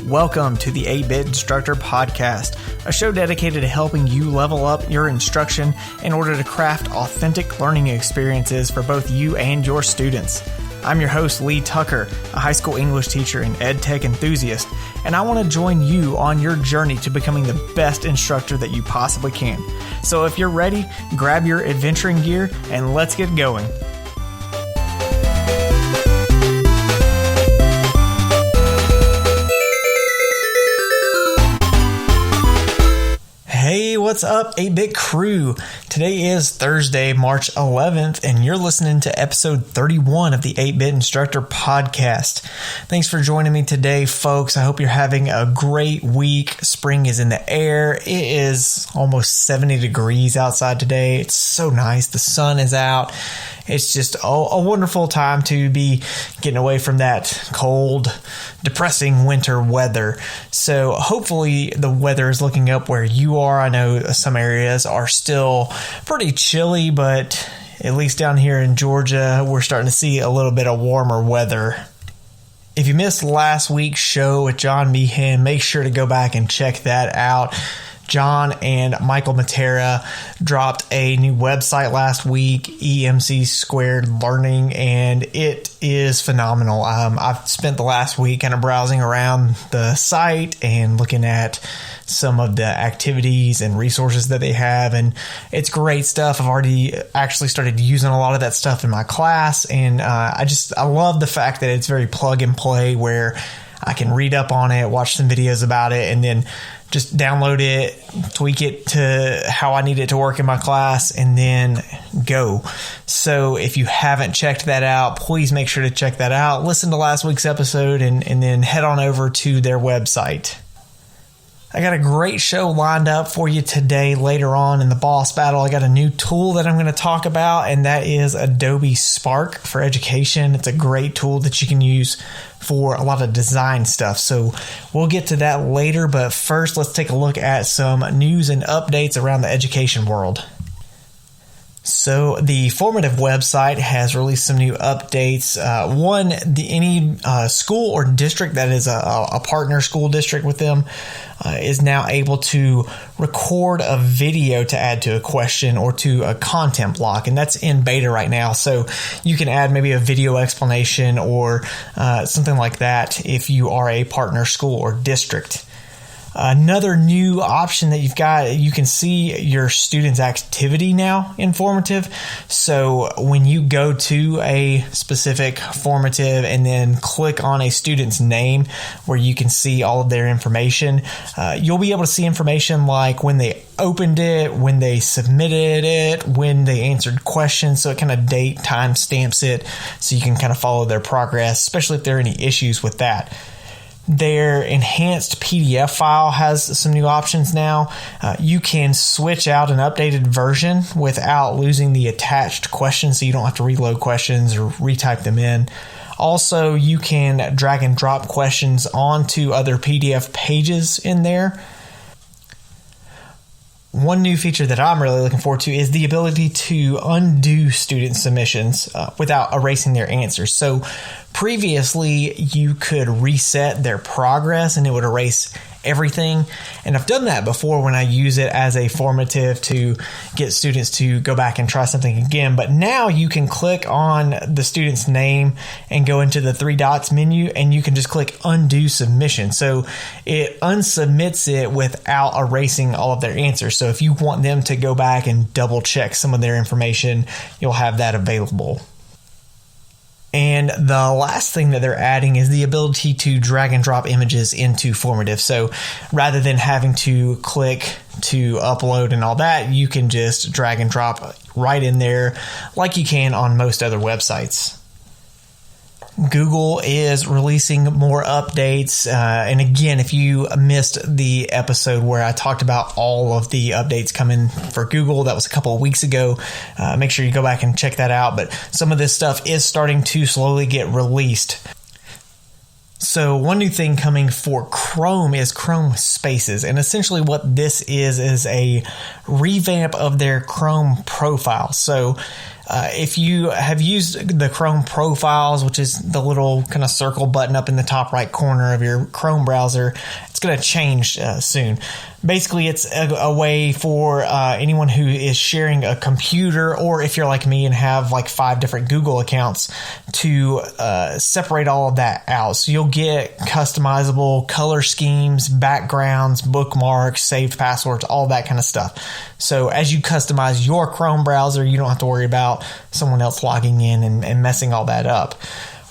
Welcome to the Embed Instructor Podcast, a show dedicated to helping you level up your instruction in order to craft authentic learning experiences for both you and your students. I'm your host, Lee Tucker, a high school English teacher and ed tech enthusiast, and I want to join you on your journey to becoming the best instructor that you possibly can. So if you're ready, grab your adventuring gear and let's get going. Hey, what's up, 8-Bit crew? Today is Thursday, March 11th, and you're listening to episode 31 of the 8-Bit Instructor Podcast. Thanks for joining me today, folks. I hope you're having a great week. Spring is in the air. It is almost 70 degrees outside today. It's so nice. The sun is out. It's just a wonderful time to be getting away from that cold, depressing winter weather. So hopefully the weather is looking up where you are. I know some areas are still pretty chilly, but at least down here in Georgia, we're starting to see a little bit of warmer weather. If you missed last week's show with John Meehan, make sure to go back and check that out. John and Michael Matera dropped a new website last week, EMC Squared Learning, and it is phenomenal. I've spent the last week kind of browsing around the site and looking at some of the activities and resources that they have, and it's great stuff. I've already actually started using a lot of that stuff in my class, and I love the fact that it's very plug and play, where I can read up on it, watch some videos about it, and then just download it, tweak it to how I need it to work in my class, and then go. So if you haven't checked that out, please make sure to check that out. Listen to last week's episode and then head on over to their website. I got a great show lined up for you today. Later on in the boss battle, I got a new tool that I'm going to talk about, and that is Adobe Spark for education. It's a great tool that you can use for a lot of design stuff. So we'll get to that later, but first let's take a look at some news and updates around the education world. So the Formative website has released some new updates. Any school or district that is a partner school district with them is now able to record a video to add to a question or to a content block, and that's in beta right now. So you can add maybe a video explanation or something like that if you are a partner school or district. Another new option that you've got, you can see your student's activity now in Formative. So when you go to a specific Formative and then click on a student's name where you can see all of their information, you'll be able to see information like when they opened it, when they submitted it, when they answered questions. So it kind of date, time stamps it so you can kind of follow their progress, especially if there are any issues with that. Their enhanced PDF file has some new options now. You can switch out an updated version without losing the attached questions, so you don't have to reload questions or retype them in. Also, you can drag and drop questions onto other PDF pages in there. One new feature that I'm really looking forward to is the ability to undo student submissions without erasing their answers. So previously, you could reset their progress and it would erase everything. And I've done that before when I use it as a formative to get students to go back and try something again. But now you can click on the student's name and go into the three dots menu, and you can just click undo submission. So it unsubmits it without erasing all of their answers. So if you want them to go back and double check some of their information, you'll have that available. And the last thing that they're adding is the ability to drag and drop images into Formative. So rather than having to click to upload and all that, you can just drag and drop right in there like you can on most other websites. Google is releasing more updates. And again, if you missed the episode where I talked about all of the updates coming for Google, that was a couple of weeks ago, make sure you go back and check that out. But some of this stuff is starting to slowly get released. So one new thing coming for Chrome is Chrome Spaces. And essentially what this is a revamp of their Chrome profile. So if you have used the Chrome profiles, which is the little kind of circle button up in the top right corner of your Chrome browser, it's going to change soon. Basically, it's a way for anyone who is sharing a computer, or if you're like me and have like 5 different Google accounts, to separate all of that out. So you'll get customizable color schemes, backgrounds, bookmarks, saved passwords, all that kind of stuff. So as you customize your Chrome browser, you don't have to worry about someone else logging in and messing all that up.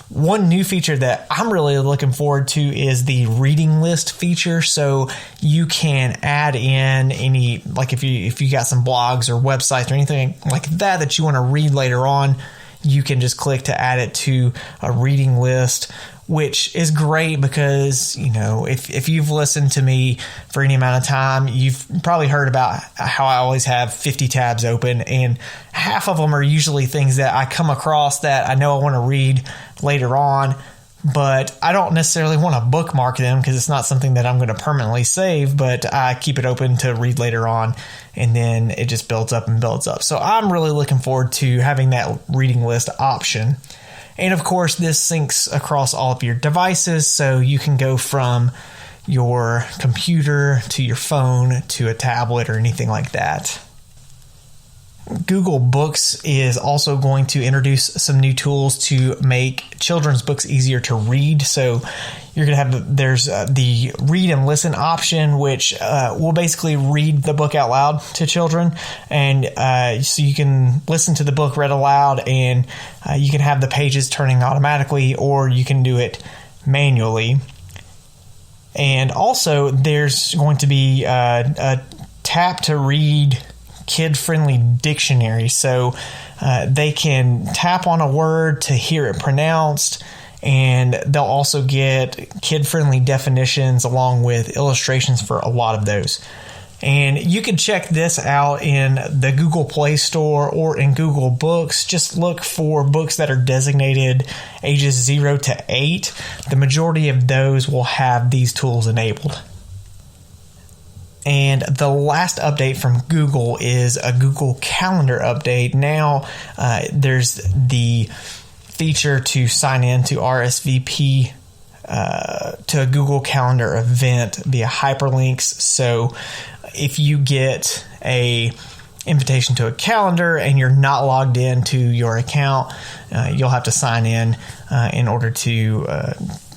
One new feature that I'm really looking forward to is the reading list feature. So you can add in any, like if you got some blogs or websites or anything like that you want to read later on, you can just click to add it to a reading list, which is great because, you know, if you've listened to me for any amount of time, you've probably heard about how I always have 50 tabs open, and half of them are usually things that I come across that I know I want to read later on, but I don't necessarily want to bookmark them because it's not something that I'm going to permanently save, but I keep it open to read later on, and then it just builds up and builds up. So I'm really looking forward to having that reading list option. And of course, this syncs across all of your devices, so you can go from your computer to your phone to a tablet or anything like that. Google Books is also going to introduce some new tools to make children's books easier to read. So you're going to have, there's the read and listen option, which will basically read the book out loud to children. And so you can listen to the book read aloud, and you can have the pages turning automatically, or you can do it manually. And also there's going to be a tap to read kid-friendly dictionary. So they can tap on a word to hear it pronounced, and they'll also get kid-friendly definitions along with illustrations for a lot of those. And you can check this out in the Google Play Store or in Google Books. Just look for books that are designated ages 0 to 8. The majority of those will have these tools enabled. And the last update from Google is a Google Calendar update. Now there's the feature to sign in to RSVP to a Google Calendar event via hyperlinks. So if you get a invitation to a calendar and you're not logged into your account, you'll have to sign in order to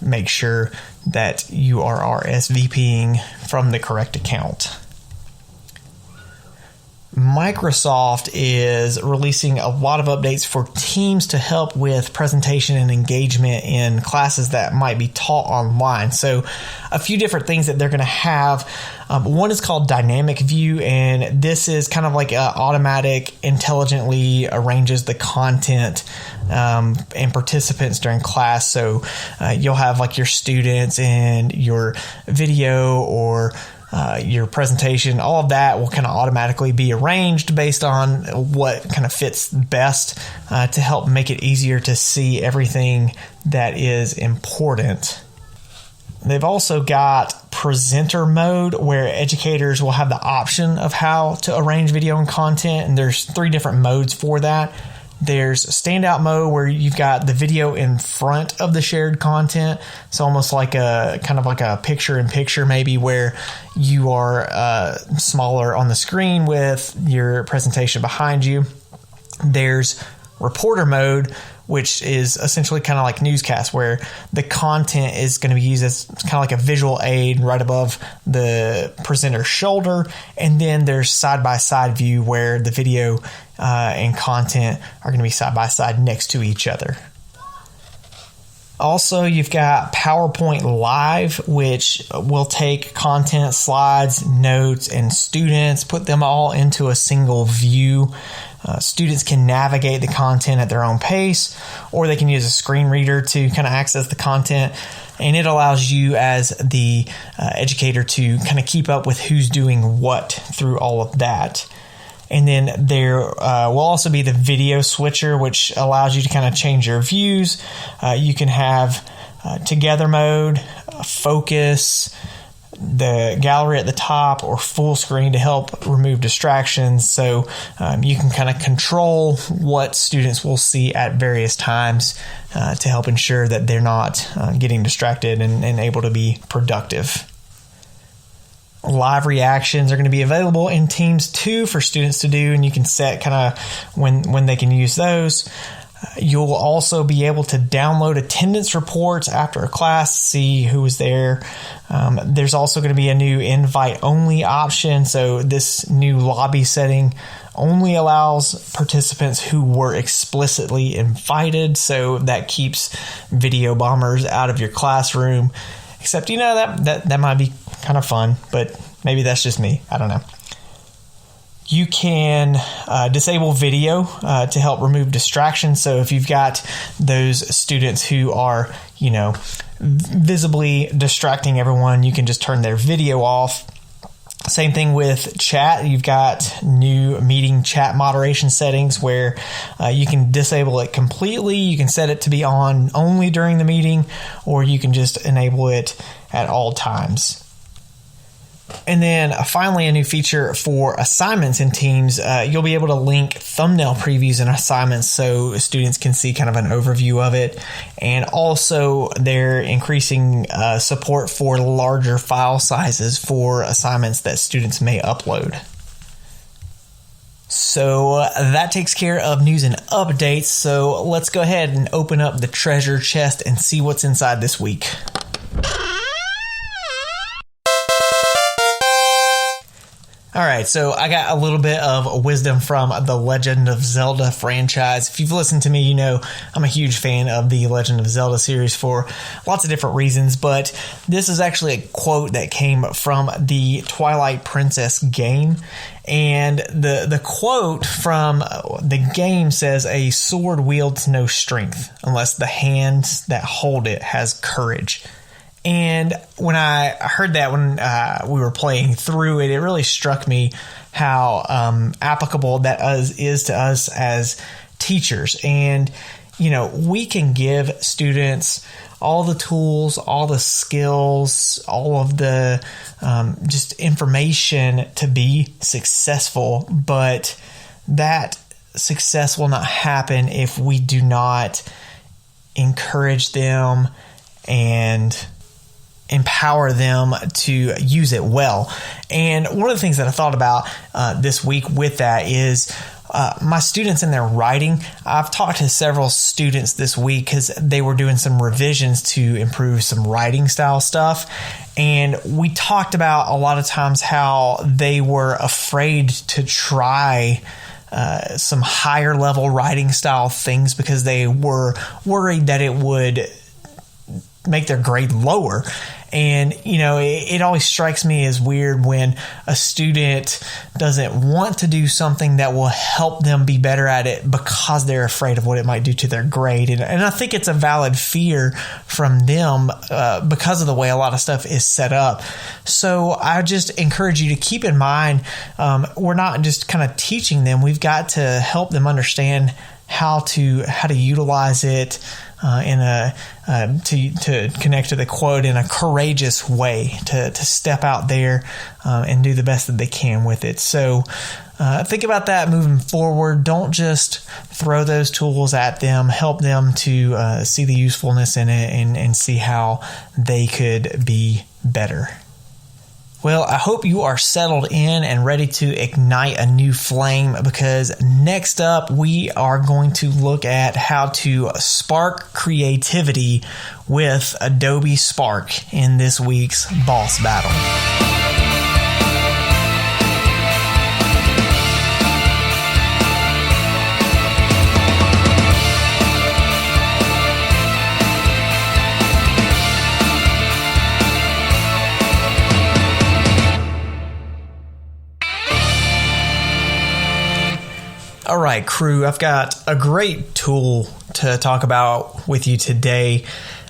make sure that you are RSVPing from the correct account. Microsoft is releasing a lot of updates for Teams to help with presentation and engagement in classes that might be taught online. So a few different things that they're going to have. One is called Dynamic View, and this is kind of like automatic, intelligently arranges the content and participants during class. So you'll have like your students and your video or your presentation, all of that will kind of automatically be arranged based on what kind of fits best to help make it easier to see everything that is important. They've also got presenter mode, where educators will have the option of how to arrange video and content, and there's 3 different modes for that. There's standout mode, where you've got the video in front of the shared content. So almost like a kind of like a picture-in-picture maybe, where you are smaller on the screen with your presentation behind you. There's reporter mode, which is essentially kind of like newscast, where the content is going to be used as kind of like a visual aid right above the presenter's shoulder. And then there's side-by-side view, where the video and content are going to be side-by-side next to each other. Also, you've got PowerPoint Live, which will take content, slides, notes, and students, put them all into a single view. Students can navigate the content at their own pace, or they can use a screen reader to kind of access the content. And it allows you as the educator to kind of keep up with who's doing what through all of that. And then there will also be the video switcher, which allows you to kind of change your views. You can have together mode, focus, the gallery at the top, or full screen to help remove distractions. So you can kind of control what students will see at various times to help ensure that they're not getting distracted and able to be productive. Live reactions are going to be available in Teams 2 for students to do, and you can set kind of when they can use those. You'll also be able to download attendance reports after a class, see who was there. There's also going to be a new invite-only option. So this new lobby setting only allows participants who were explicitly invited. So that keeps video bombers out of your classroom. Except, that might be kind of fun, but maybe that's just me. I don't know. You can disable video to help remove distractions. So if you've got those students who are, visibly distracting everyone, you can just turn their video off. Same thing with chat. You've got new meeting chat moderation settings where you can disable it completely. You can set it to be on only during the meeting, or you can just enable it at all times. And then finally, a new feature for assignments in Teams. You'll be able to link thumbnail previews and assignments so students can see kind of an overview of it. And also, they're increasing support for larger file sizes for assignments that students may upload. So that takes care of news and updates. So let's go ahead and open up the treasure chest and see what's inside this week. All right, so I got a little bit of wisdom from the Legend of Zelda franchise. If you've listened to me, you know I'm a huge fan of the Legend of Zelda series for lots of different reasons, but this is actually a quote that came from the Twilight Princess game. And the quote from the game says, "A sword wields no strength unless the hands that hold it has courage." And when I heard that when we were playing through it, it really struck me how applicable that is to us as teachers. And, you know, we can give students all the tools, all the skills, all of the just information to be successful, but that success will not happen if we do not encourage them and empower them to use it well. And one of the things that I thought about this week with that is my students in their writing. I've talked to several students this week because they were doing some revisions to improve some writing style stuff. And we talked about a lot of times how they were afraid to try some higher level writing style things because they were worried that it would make their grade lower. And, you know, it always strikes me as weird when a student doesn't want to do something that will help them be better at it because they're afraid of what it might do to their grade. And I think it's a valid fear from them because of the way a lot of stuff is set up. So I just encourage you to keep in mind, we're not just kind of teaching them. We've got to help them understand how to utilize it to connect to the quote in a courageous way, to step out there and do the best that they can with it. So think about that moving forward. Don't just throw those tools at them. Help them to see the usefulness in it and see how they could be better. Well, I hope you are settled in and ready to ignite a new flame, because next up we are going to look at how to spark creativity with Adobe Spark in this week's Boss Battle. All right, crew, I've got a great tool to talk about with you today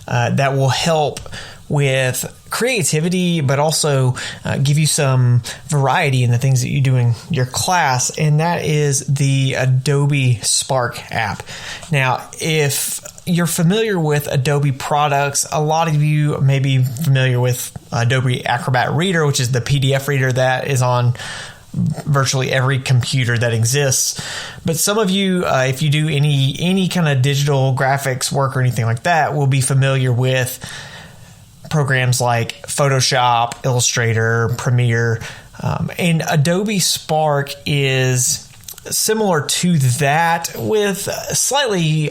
that will help with creativity, but also give you some variety in the things that you do in your class, and that is the Adobe Spark app. Now, if you're familiar with Adobe products, a lot of you may be familiar with Adobe Acrobat Reader, which is the PDF reader that is on virtually every computer that exists. But some of you, if you do any kind of digital graphics work or anything like that, will be familiar with programs like Photoshop, Illustrator, Premiere, and Adobe Spark is similar to that with slightly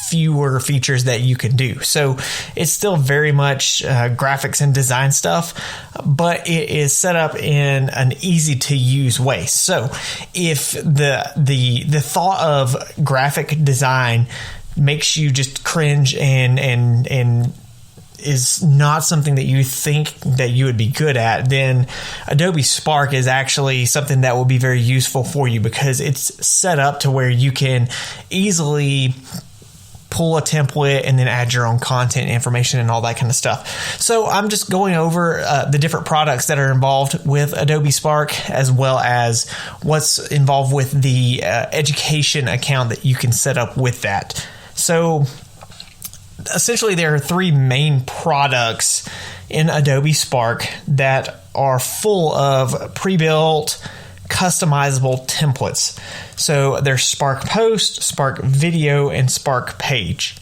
fewer features that you can do. So it's still very much graphics and design stuff, but it is set up in an easy to use way. So if the thought of graphic design makes you just cringe and is not something that you think that you would be good at, then Adobe Spark is actually something that will be very useful for you because it's set up to where you can easily pull a template and then add your own content information and all that kind of stuff. So I'm just going over the different products that are involved with Adobe Spark, as well as what's involved with the education account that you can set up with that. So essentially, there are three main products in Adobe Spark that are full of pre-built, customizable templates. So there's Spark Post, Spark Video, and Spark Page.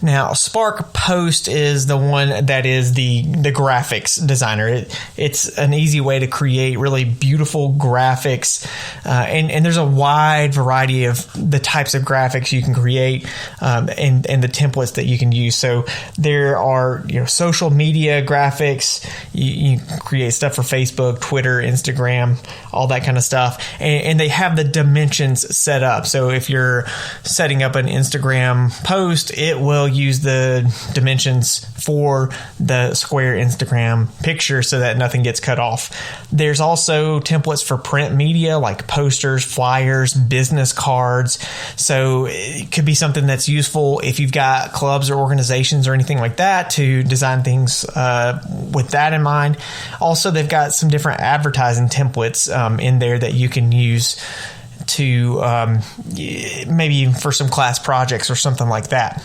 Now, Spark Post is the one that is the graphics designer. It's an easy way to create really beautiful graphics, and there's a wide variety of the types of graphics you can create, and the templates that you can use. So there are social media graphics. You create stuff for Facebook, Twitter, Instagram, all that kind of stuff, and they have the dimensions set up. So if you're setting up an Instagram post, it will use the dimensions for the square Instagram picture so that nothing gets cut off. There's also templates for print media like posters, flyers, business cards. So it could be something that's useful if you've got clubs or organizations or anything like that to design things with that in mind. Also, they've got some different advertising templates in there that you can use to maybe for some class projects or something like that.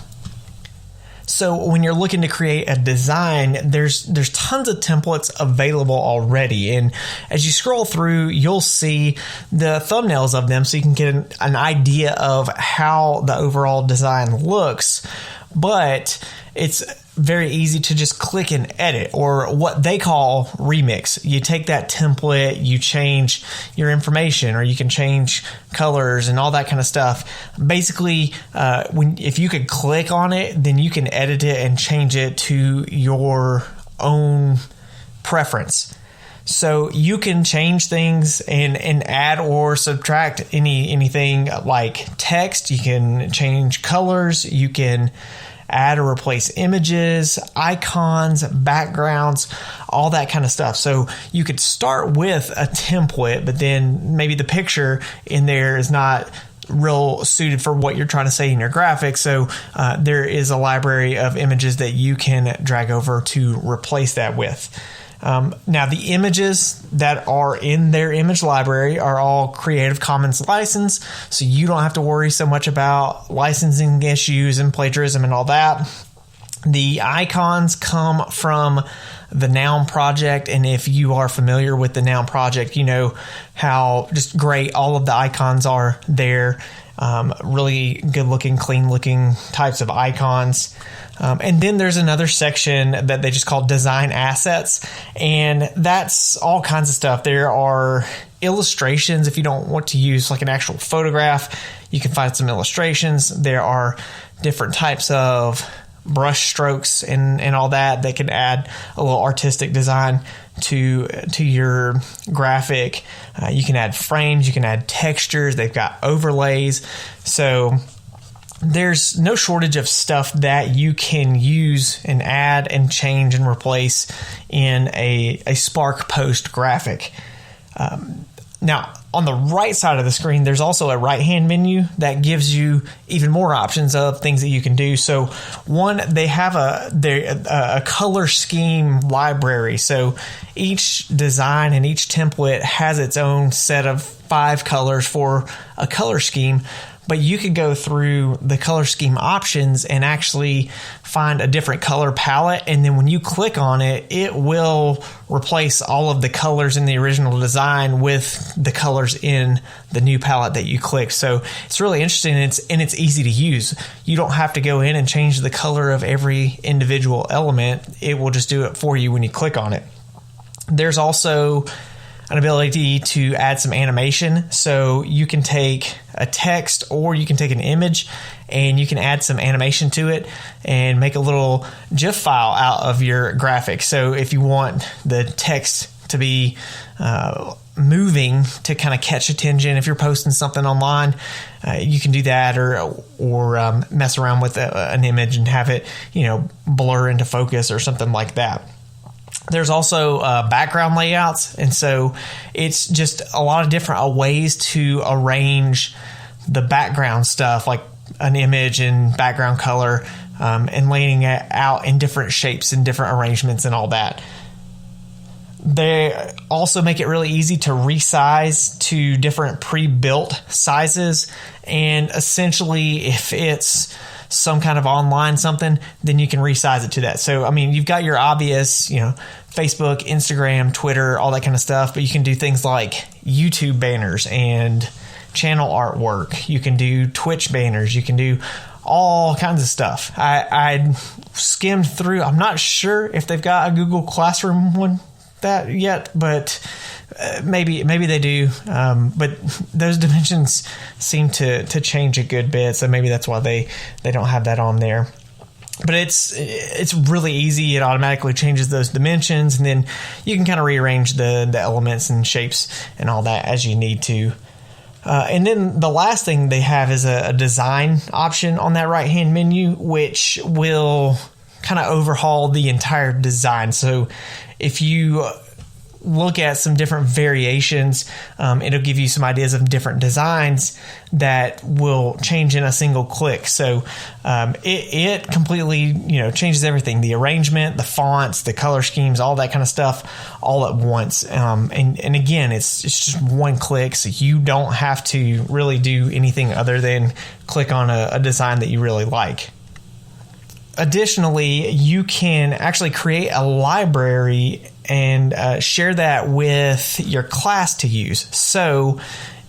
So when you're looking to create a design, there's tons of templates available already. And as you scroll through, you'll see the thumbnails of them so you can get an idea of how the overall design looks. But it's very easy to just click and edit, or what they call remix. You take that template, you change your information, or you can change colors and all that kind of stuff. Basically, if you could click on it, then you can edit it and change it to your own preference. So you can change things and add or subtract anything like text. You can change colors. You can add or replace images, icons, backgrounds, all that kind of stuff. So you could start with a template, but then maybe the picture in there is not real suited for what you're trying to say in your graphics. So there is a library of images that you can drag over to replace that with. Now, the images that are in their image library are all Creative Commons licensed, so you don't have to worry so much about licensing issues and plagiarism and all that. The icons come from the Noun project, and if you are familiar with the Noun project, you know how just great all of the icons are there. Really good looking, clean looking types of icons. And then there's another section that they just call Design Assets, and that's all kinds of stuff. There are illustrations. If you don't want to use like an actual photograph, you can find some illustrations. There are different types of brush strokes and all that can add a little artistic design to your graphic. You can add frames, you can add textures. They've got overlays. So there's no shortage of stuff that you can use and add and change and replace in a Spark Post graphic. Now, on the right side of the screen, there's also a right-hand menu that gives you even more options of things that you can do. So, one, they have a color scheme library. So, each design and each template has its own set of 5 colors for a color scheme. but you could go through the color scheme options and actually find a different color palette. And then when you click on it, it will replace all of the colors in the original design with the colors in the new palette that you click. So it's really interesting, and it's easy to use. You don't have to go in and change the color of every individual element. It will just do it for you when you click on it. There's also an ability to add some animation. So you can take a text or you can take an image and you can add some animation to it and make a little GIF file out of your graphic. So if you want the text to be moving to kind of catch attention, if you're posting something online, you can do that, or mess around with an image and have it, blur into focus or something like that. There's also background layouts, and so it's just a lot of different ways to arrange the background stuff, like an image and background color, and laying it out in different shapes and different arrangements and all that. They also make it really easy to resize to different pre-built sizes, and essentially if it's some kind of online something, then you can resize it to that. So, I mean, you've got your obvious, Facebook, Instagram, Twitter, all that kind of stuff, but you can do things like YouTube banners and channel artwork. You can do Twitch banners. You can do all kinds of stuff. I skimmed through. I'm not sure if they've got a Google Classroom one that yet, but maybe they do. But those dimensions seem to change a good bit, so maybe that's why they don't have that on there. But it's really easy. It automatically changes those dimensions, and then you can kind of rearrange the elements and shapes and all that as you need to. And then the last thing they have is a design option on that right-hand menu, which will kind of overhaul the entire design. So if you look at some different variations, it'll give you some ideas of different designs that will change in a single click. So it completely changes everything: the arrangement, the fonts, the color schemes, all that kind of stuff, all at once. And again, it's just one click, so you don't have to really do anything other than click on a design that you really like. Additionally, you can actually create a library and share that with your class to use. So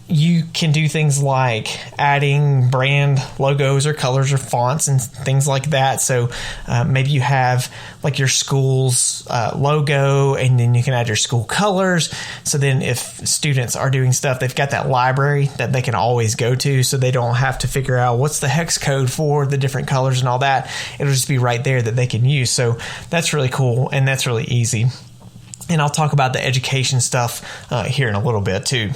you can do things like adding brand logos or colors or fonts and things like that. So maybe you have like your school's logo, and then you can add your school colors. So then if students are doing stuff, they've got that library that they can always go to, so they don't have to figure out what's the hex code for the different colors and all that. It'll just be right there that they can use. So that's really cool, and that's really easy. And I'll talk about the education stuff here in a little bit too.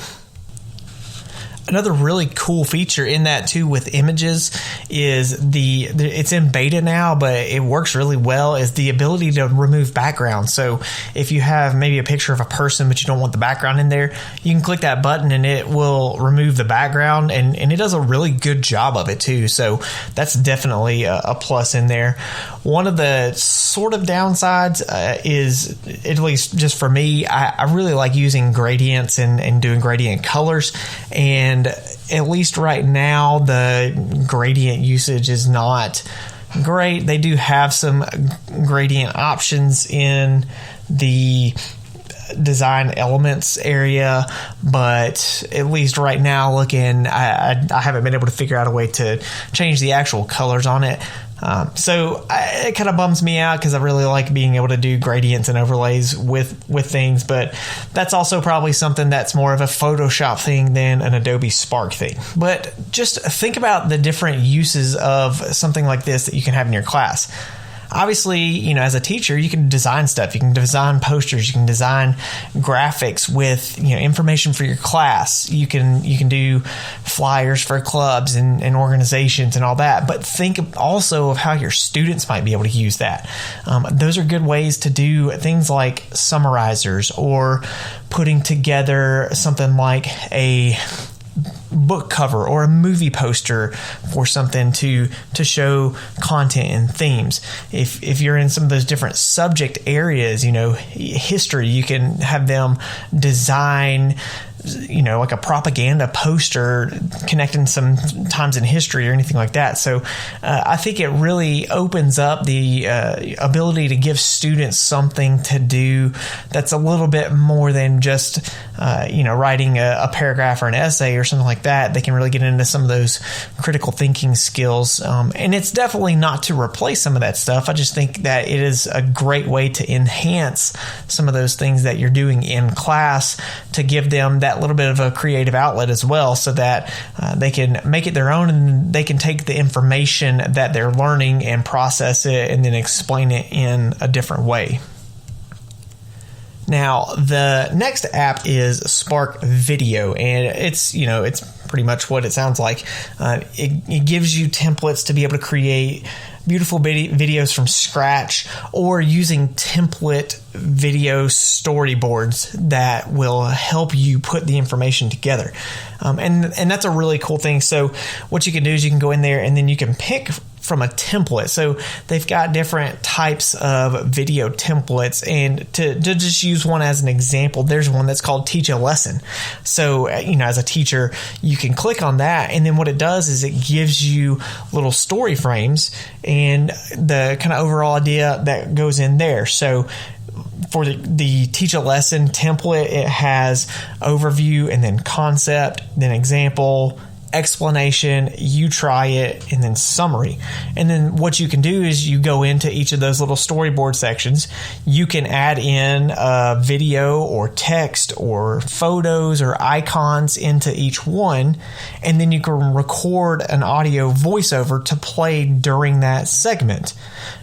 Another really cool feature in that too with images is it's in beta now, but it works really well, is the ability to remove background. So if you have maybe a picture of a person but you don't want the background in there, you can click that button and it will remove the background, and it does a really good job of it too. So that's definitely a plus in there. One of the sort of downsides is, at least just for me, I really like using gradients and doing gradient colors, and at least right now the gradient usage is not great. They do have some gradient options in the design elements area, but at least right now looking, I haven't been able to figure out a way to change the actual colors on it. So it kind of bums me out, because I really like being able to do gradients and overlays with things, but that's also probably something that's more of a Photoshop thing than an Adobe Spark thing. But just think about the different uses of something like this that you can have in your class. Obviously, as a teacher, you can design stuff. You can design posters. You can design graphics with, information for your class. You can do flyers for clubs and organizations and all that. But think also of how your students might be able to use that. Those are good ways to do things like summarizers, or putting together something like a book cover or a movie poster for something to show content and themes. If you're in some of those different subject areas, history, you can have them design like a propaganda poster connecting some times in history or anything like that. So I think it really opens up the ability to give students something to do that's a little bit more than just writing a paragraph or an essay or something like that. They can really get into some of those critical thinking skills, and it's definitely not to replace some of that stuff. I just think that it is a great way to enhance some of those things that you're doing in class, to give them that little bit of a creative outlet as well, so that they can make it their own, and they can take the information that they're learning and process it and then explain it in a different way. Now, the next app is Spark Video, and it's pretty much what it sounds like. It gives you templates to be able to create beautiful videos from scratch, or using template video storyboards that will help you put the information together. And that's a really cool thing. So what you can do is you can go in there and then you can pick from a template. So they've got different types of video templates, and to just use one as an example, there's one that's called Teach a Lesson. So as a teacher, you can click on that, and then what it does is it gives you little story frames and the kind of overall idea that goes in there. So for the Teach a Lesson template, it has overview and then concept, then example, explanation, you try it, and then summary. And then what you can do is you go into each of those little storyboard sections. You can add in a video or text or photos or icons into each one, and then you can record an audio voiceover to play during that segment.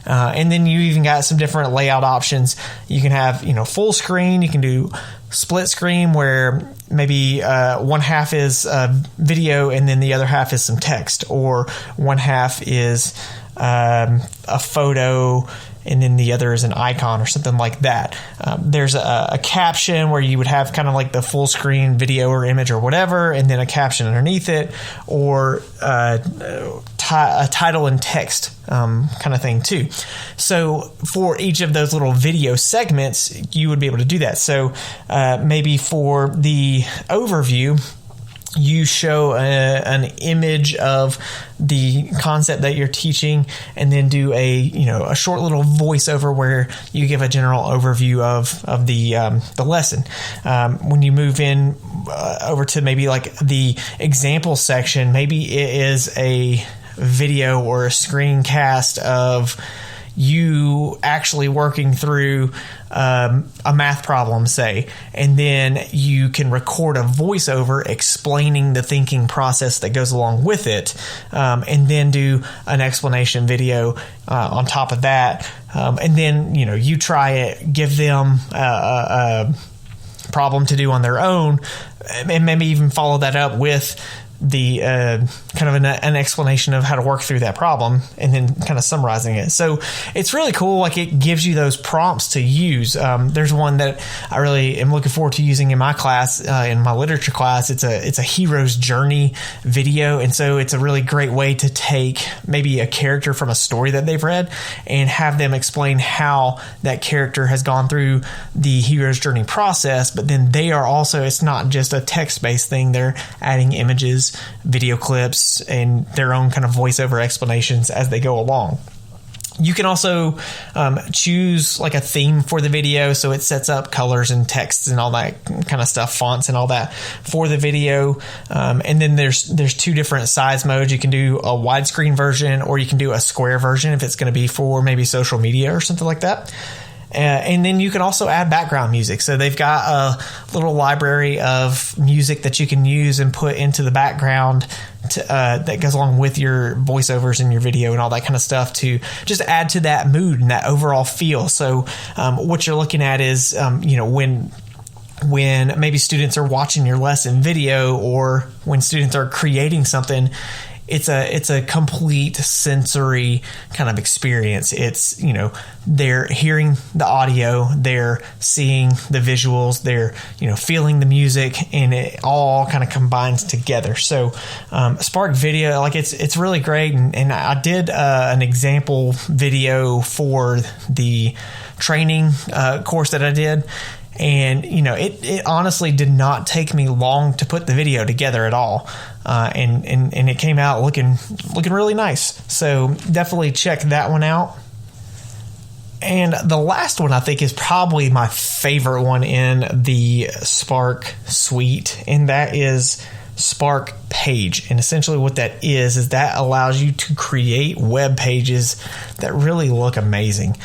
And then you even got some different layout options. You can have full screen. You can do split screen, where maybe one half is video and then the other half is some text, or one half is a photo and then the other is an icon or something like that. There's a caption where you would have kind of like the full screen video or image or whatever, and then a caption underneath it, or a title and text kind of thing too. So for each of those little video segments, you would be able to do that. So maybe for the overview, you show an image of the concept that you're teaching, and then do a short little voiceover where you give a general overview of the lesson. When you move in over to maybe like the example section, maybe it is a video or a screencast of you actually working through a math problem, say, and then you can record a voiceover explaining the thinking process that goes along with it, and then do an explanation video on top of that, and then you try it, give them a problem to do on their own, and maybe even follow that up with the kind of an explanation of how to work through that problem, and then kind of summarizing it. So it's really cool. Like, it gives you those prompts to use. There's one that I really am looking forward to using in my class, in my literature class. It's a hero's journey video, and so it's a really great way to take maybe a character from a story that they've read and have them explain how that character has gone through the hero's journey process. But then they are also, it's not just a text-based thing. They're adding images, video clips, and their own kind of voiceover explanations as they go along. You can also choose like a theme for the video, so it sets up colors and texts and all that kind of stuff, fonts and all that for the video. And then there's two different size modes. You can do a widescreen version, or you can do a square version if it's going to be for maybe social media or something like that. And then you can also add background music. So they've got a little library of music that you can use and put into the background that goes along with your voiceovers and your video and all that kind of stuff, to just add to that mood and that overall feel. So what you're looking at is, when maybe students are watching your lesson video, or when students are creating something, it's a complete sensory kind of experience. It's, they're hearing the audio, they're seeing the visuals, they're, feeling the music, and it all kind of combines together. So Spark Video, like, it's really great. And I did an example video for the training course that I did. And, it honestly did not take me long to put the video together at all. And it came out looking really nice. So definitely check that one out. And the last one I think is probably my favorite one in the Spark suite, and that is Spark Page. And essentially what that is that allows you to create web pages that really look amazing.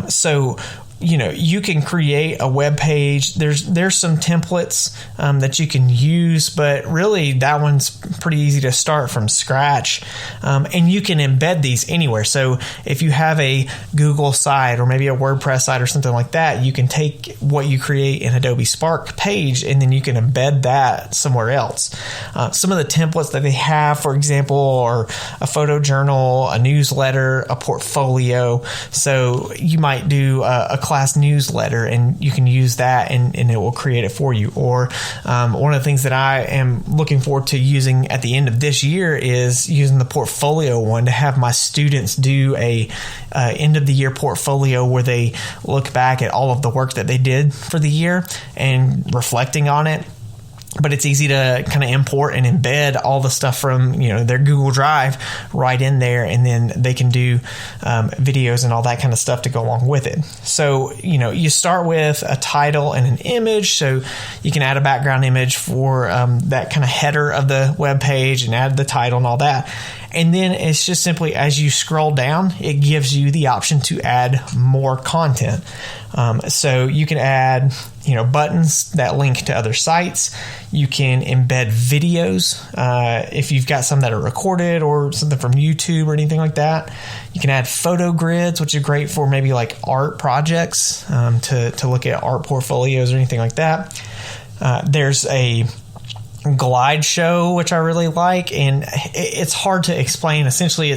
So you can create a web page. There's some templates that you can use, but really that one's pretty easy to start from scratch. And you can embed these anywhere. So if you have a Google site or maybe a WordPress site or something like that, you can take what you create in Adobe Spark page and then you can embed that somewhere else. Some of the templates that they have, for example, are a photo journal, a newsletter, a portfolio. So you might do a class newsletter and you can use that and it will create it for you. Or one of the things that I am looking forward to using at the end of this year is using the portfolio one to have my students do a end of the year portfolio where they look back at all of the work that they did for the year and reflecting on it. But it's easy to kind of import and embed all the stuff from their Google Drive right in there, and then they can do videos and all that kind of stuff to go along with it. So you start with a title and an image, so you can add a background image for that kind of header of the web page and add the title and all that. And then it's just simply as you scroll down, it gives you the option to add more content. So you can add, buttons that link to other sites. You can embed videos if you've got some that are recorded or something from YouTube or anything like that. You can add photo grids, which are great for maybe like art projects to look at art portfolios or anything like that. There's a glide show, which I really like, and it's hard to explain. Essentially,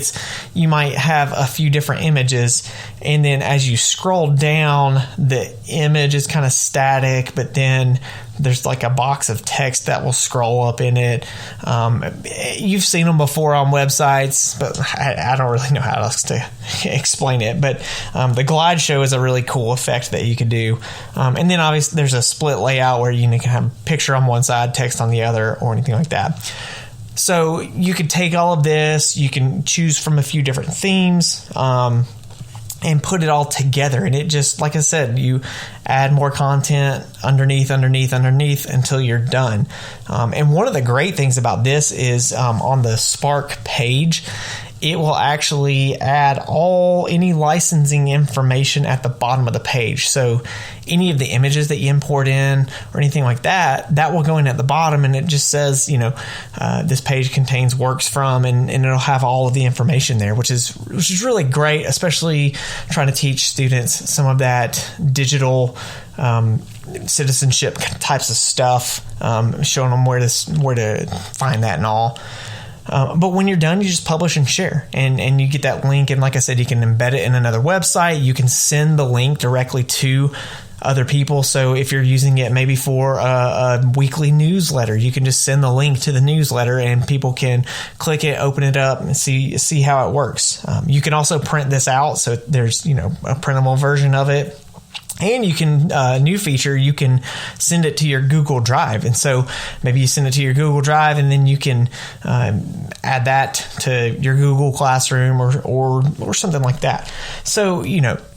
you might have a few different images, and then as you scroll down, the image is kind of static, but then there's like a box of text that will scroll up in it. You've seen them before on websites, but I don't really know how else to explain it. But the glide show is a really cool effect that you can do. And then obviously there's a split layout where you can have a picture on one side, text on the other, or anything like that. So you can take all of this, you can choose from a few different themes, and put it all together. And it just, like I said, you add more content underneath until you're done. And one of the great things about this is on the Spark page, it will actually add any licensing information at the bottom of the page. So any of the images that you import in or anything like that will go in at the bottom, and it just says, this page contains works from, and it'll have all of the information there, which is really great, especially trying to teach students some of that digital citizenship types of stuff, showing them where to find that and all. But when you're done, you just publish and share, and you get that link. And like I said, you can embed it in another website. You can send the link directly to other people. So if you're using it maybe for a weekly newsletter, you can just send the link to the newsletter and people can click it, open it up, and see how it works. You can also print this out. So there's, a printable version of it. And you can, new feature, you can send it to your Google Drive. And so maybe you send it to your Google Drive and then you can add that to your Google Classroom or something like that. So,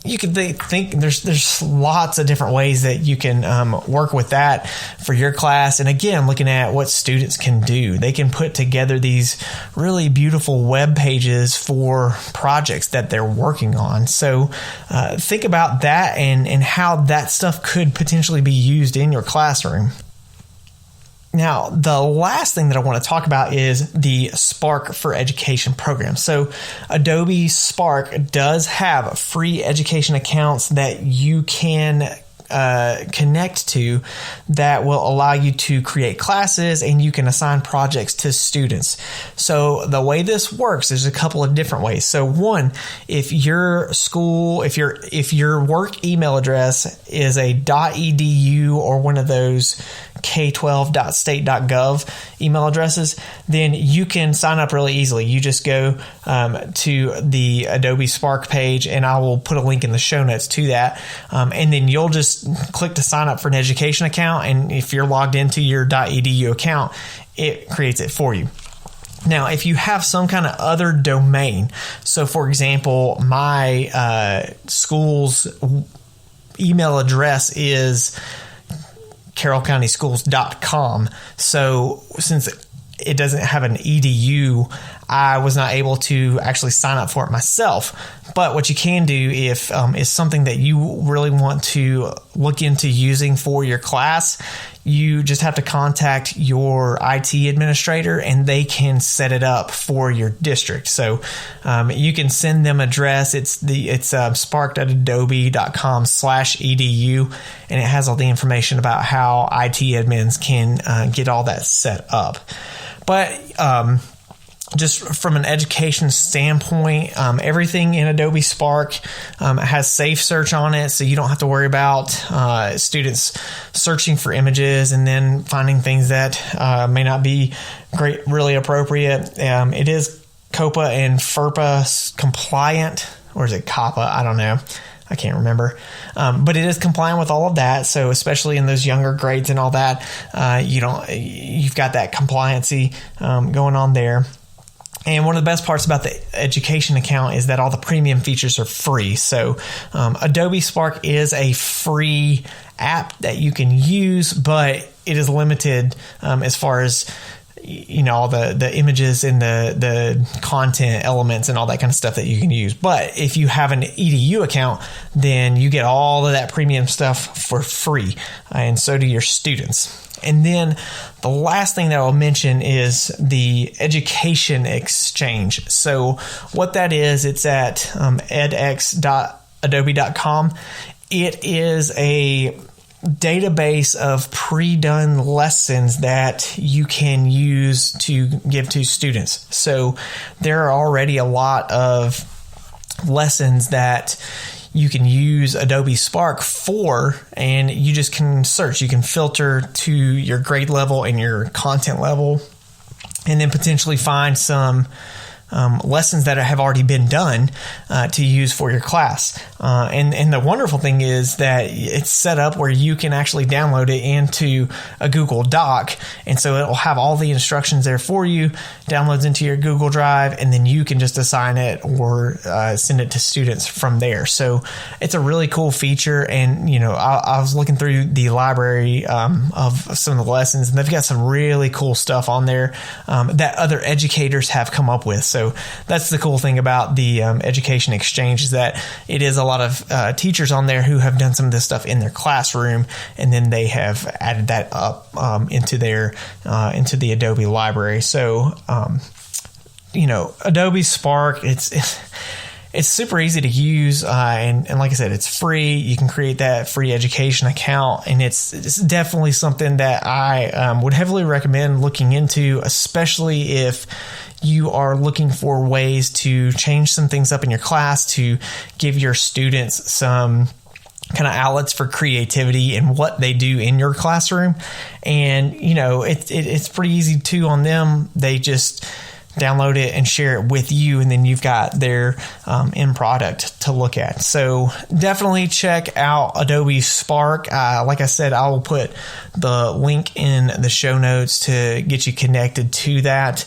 you could think there's lots of different ways that you can work with that for your class. And again, looking at what students can do, they can put together these really beautiful web pages for projects that they're working on. So think about that and how that stuff could potentially be used in your classroom. Now, the last thing that I want to talk about is the Spark for Education program. So Adobe Spark does have free education accounts that you can connect to that will allow you to create classes, and you can assign projects to students. So the way this works, there's a couple of different ways. So one, if your work email address is a .edu or one of those k12.state.gov email addresses, then you can sign up really easily. You just go to the Adobe Spark page, and I will put a link in the show notes to that. And then you'll just click to sign up for an education account. And if you're logged into your .edu account, it creates it for you. Now, if you have some kind of other domain, so for example, my school's email address is carrollcountyschools.com. So since it doesn't have an edu, I was not able to actually sign up for it myself. But what you can do if is something that you really want to look into using for your class, you just have to contact your IT administrator and they can set it up for your district. So you can send them address. It's spark.adobe.com/edu, and it has all the information about how IT admins can get all that set up. But just from an education standpoint, everything in Adobe Spark has safe search on it, so you don't have to worry about students searching for images and then finding things that may not be really appropriate. It is COPA and FERPA compliant, or is it COPPA? I don't know. I can't remember. But it is compliant with all of that. So especially in those younger grades and all that, you've got that compliancy going on there. And one of the best parts about the education account is that all the premium features are free. So Adobe Spark is a free app that you can use, but it is limited as far as all the images and the content elements and all that kind of stuff that you can use. But if you have an EDU account, then you get all of that premium stuff for free, and so do your students. And then the last thing that I'll mention is the Education Exchange. So what that is, it's at edx.adobe.com. It is a database of pre-done lessons that you can use to give to students. So there are already a lot of lessons that you can use Adobe Spark for, and you just can search. You can filter to your grade level and your content level, and then potentially find some lessons that have already been done to use for your class. And the wonderful thing is that it's set up where you can actually download it into a Google Doc. And so it will have all the instructions there for you, downloads into your Google Drive, and then you can just assign it or send it to students from there. So it's a really cool feature. And, I was looking through the library of some of the lessons, and they've got some really cool stuff on there that other educators have come up with. So that's the cool thing about the Education Exchange, is that it is a lot of teachers on there who have done some of this stuff in their classroom, and then they have added that up into the Adobe library. So, Adobe Spark, it's super easy to use, and like I said, it's free. You can create that free education account, and it's definitely something that I would heavily recommend looking into, especially if you are looking for ways to change some things up in your class to give your students some kind of outlets for creativity and what they do in your classroom. And, it's pretty easy too on them. They just download it and share it with you, and then you've got their end product to look at. So definitely check out Adobe Spark. Like I said, I will put the link in the show notes to get you connected to that.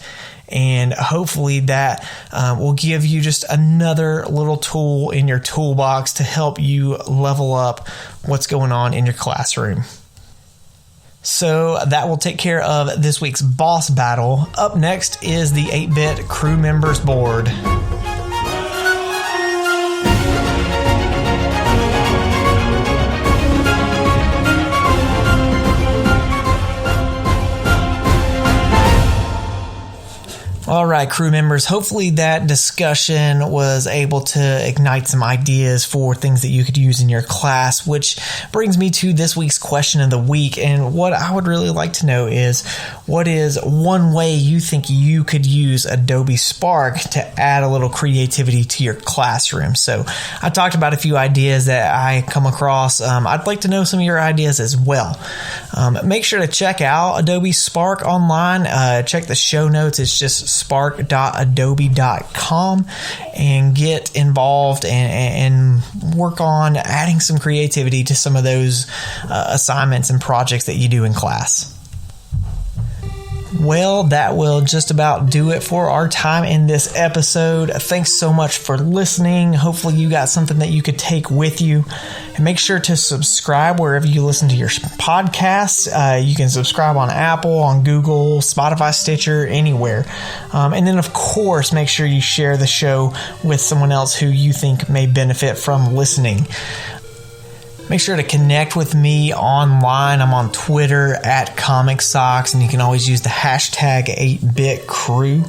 And hopefully that will give you just another little tool in your toolbox to help you level up what's going on in your classroom. So that will take care of this week's boss battle. Up next is the 8-Bit Crew Members Board. All right, crew members, hopefully that discussion was able to ignite some ideas for things that you could use in your class, which brings me to this week's question of the week. And what I would really like to know is, what is one way you think you could use Adobe Spark to add a little creativity to your classroom? So I talked about a few ideas that I come across. I'd like to know some of your ideas as well. Make sure to check out Adobe Spark online. Check the show notes. It's just spark.adobe.com, and get involved and work on adding some creativity to some of those assignments and projects that you do in class. Well, that will just about do it for our time in this episode. Thanks so much for listening. Hopefully you got something that you could take with you. And make sure to subscribe wherever you listen to your podcasts. You can subscribe on Apple, on Google, Spotify, Stitcher, anywhere. And then, of course, make sure you share the show with someone else who you think may benefit from listening. Make sure to connect with me online. I'm on Twitter at Comic Socks, and you can always use the hashtag 8BitCrew.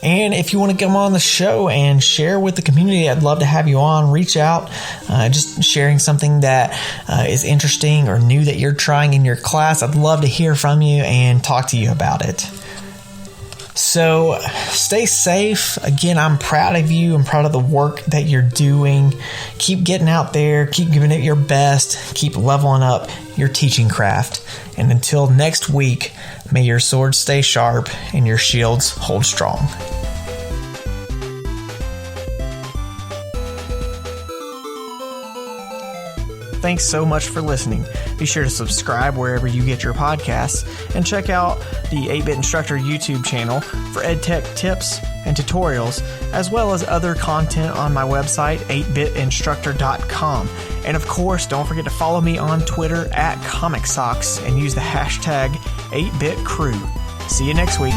And if you want to come on the show and share with the community, I'd love to have you on. Reach out, just sharing something that is interesting or new that you're trying in your class. I'd love to hear from you and talk to you about it. So stay safe. Again, I'm proud of you. I'm proud of the work that you're doing. Keep getting out there. Keep giving it your best. Keep leveling up your teaching craft. And until next week, may your swords stay sharp and your shields hold strong. Thanks so much for listening. Be sure to subscribe wherever you get your podcasts, and check out the 8-Bit Instructor YouTube channel for EdTech tips and tutorials, as well as other content on my website, 8bitinstructor.com. And of course, don't forget to follow me on Twitter at Comic Socks and use the hashtag 8BitCrew. See you next week.